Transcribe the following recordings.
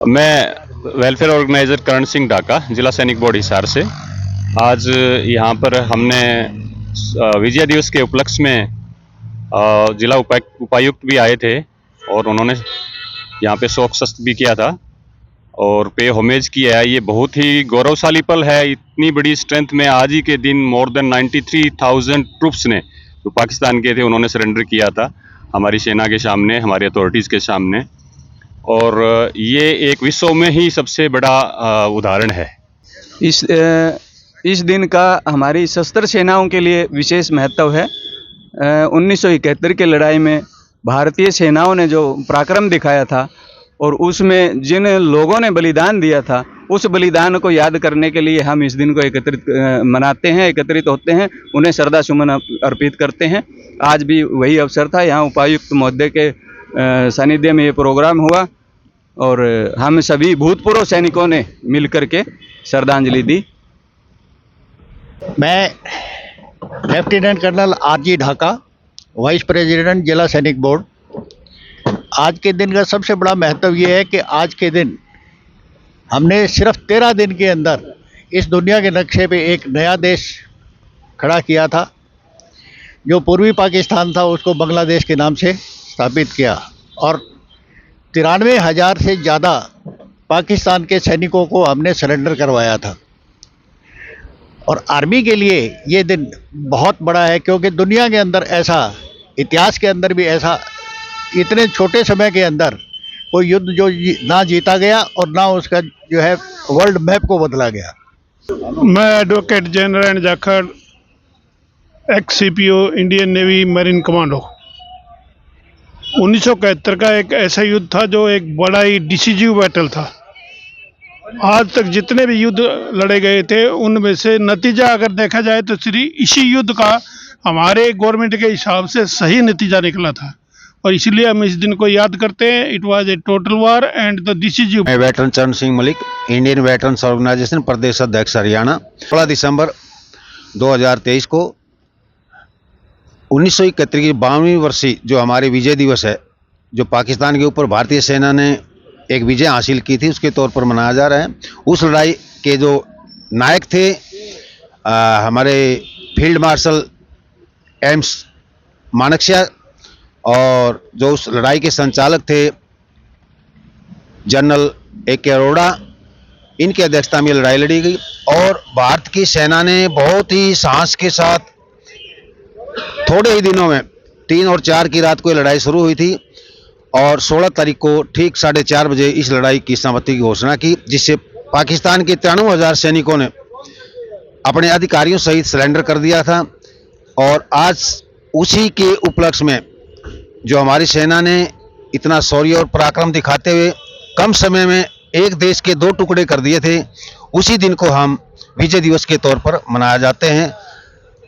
मैं welfare organiser Karan Singh Dhaka, जिला Sainik board Hisar से। आज यहाँ पर हमने विजय दिवस के उपलक्ष्य में जिला उपायुक्त भी आए थे और उन्होंने यहाँ पे शोक शस्त भी किया था और पे होमेज किया है। ये बहुत ही गौरवशाली पल है। इतनी बड़ी स्ट्रेंथ में आज ही के दिन मोर देन 93,000 ट्रूप्स ने जो पाकिस्तान के थे उन्होंने सरेंडर किया था हमारी सेना के सामने, हमारी अथॉरिटीज़ के सामने। और ये एक विश्व में ही सबसे बड़ा उदाहरण है। इस दिन का हमारी सशस्त्र सेनाओं के लिए विशेष महत्व है। 1971 की लड़ाई में भारतीय सेनाओं ने जो पराक्रम दिखाया था और उसमें जिन लोगों ने बलिदान दिया था, उस बलिदान को याद करने के लिए हम इस दिन को एकत्रित होते हैं, उन्हें श्रद्धा सुमन अर्पित करते हैं। आज भी वही अवसर था। यहाँ उपायुक्त महोदय के सानिध्य में ये प्रोग्राम हुआ और हम सभी भूतपूर्व सैनिकों ने मिलकर के श्रद्धांजलि दी। मैं lieutenant colonel R G. Dhaka, vice president Zila Sainik board. आज के दिन का सबसे बड़ा महत्व ये है कि आज के दिन हमने सिर्फ 13 दिन के अंदर इस दुनिया के नक्शे पे एक नया देश खड़ा किया था। जो पूर्वी पाकिस्तान था उसको बांग्लादेश के नाम से स्थापित किया और 93,000 से ज़्यादा पाकिस्तान के सैनिकों को हमने सरेंडर करवाया था। और आर्मी के लिए ये दिन बहुत बड़ा है, क्योंकि दुनिया के अंदर ऐसा, इतिहास के अंदर भी ऐसा, इतने छोटे समय के अंदर कोई युद्ध जो ना जीता गया और ना उसका जो है वर्ल्ड मैप को बदला गया। मैं advocate general Jakhar, XCPO, Indian navy marine commando. 1971 का एक ऐसा युद्ध था जो एक बड़ा ही डिसीजिव बैटल था। आज तक जितने भी युद्ध लड़े गए थे उनमें से नतीजा अगर देखा जाए तो सिर्फ इसी युद्ध का हमारे गवर्नमेंट के हिसाब से सही नतीजा निकला था और इसलिए हम इस दिन को याद करते हैं। It was a total war and the decisive. मैं veteran Charan Singh Malik, Indian veterans organisation प्रदेश अध्यक्ष हरियाणा। 16 दिसंबर 2023 को 1971 की 52वीं वर्षी जो हमारे विजय दिवस है, जो पाकिस्तान के ऊपर भारतीय सेना ने एक विजय हासिल की थी, उसके तौर पर मनाया जा रहा है। उस लड़ाई के जो नायक थे हमारे फील्ड मार्शल एम्स मानेकशॉ, और जो उस लड़ाई के संचालक थे जनरल A.K. अरोड़ा, इनकी अध्यक्षता में लड़ाई लड़ी गई और भारत की सेना ने बहुत ही साहस के साथ थोड़े ही दिनों में 3 और 4 की रात को ये लड़ाई शुरू हुई थी और 16 तारीख को ठीक 4:30 बजे इस लड़ाई की समाप्ति की घोषणा की, जिससे पाकिस्तान के 93,000 सैनिकों ने अपने अधिकारियों सहित सरेंडर कर दिया था। और आज उसी के उपलक्ष्य में जो हमारी सेना ने इतना शौर्य और पराक्रम दिखाते हुए कम समय में एक देश के 2 टुकड़े कर दिए थे, उसी दिन को हम विजय दिवस के तौर पर मनाया जाते हैं।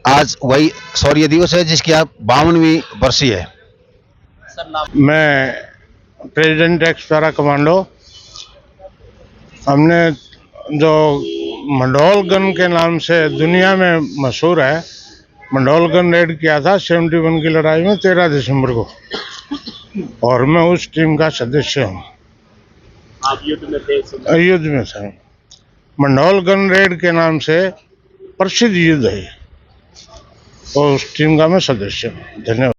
आज वही शौर्य दिवस है जिसकी आप 52वीं वर्षी है। मैं प्रेसिडेंट एक्स पैरा कमांडो। हमने जो मंडोल गन के नाम से दुनिया में मशहूर है, मंडोल गन रेड किया था 71 की लड़ाई में 13 दिसंबर को, और मैं उस टीम का सदस्य हूँ। आप युद्ध में थे? युद्ध में था। मंडोल गन रेड के नाम से प्रसिद्ध युद्ध है और उस टीम का मैं सदस्य हूँ। धन्यवाद।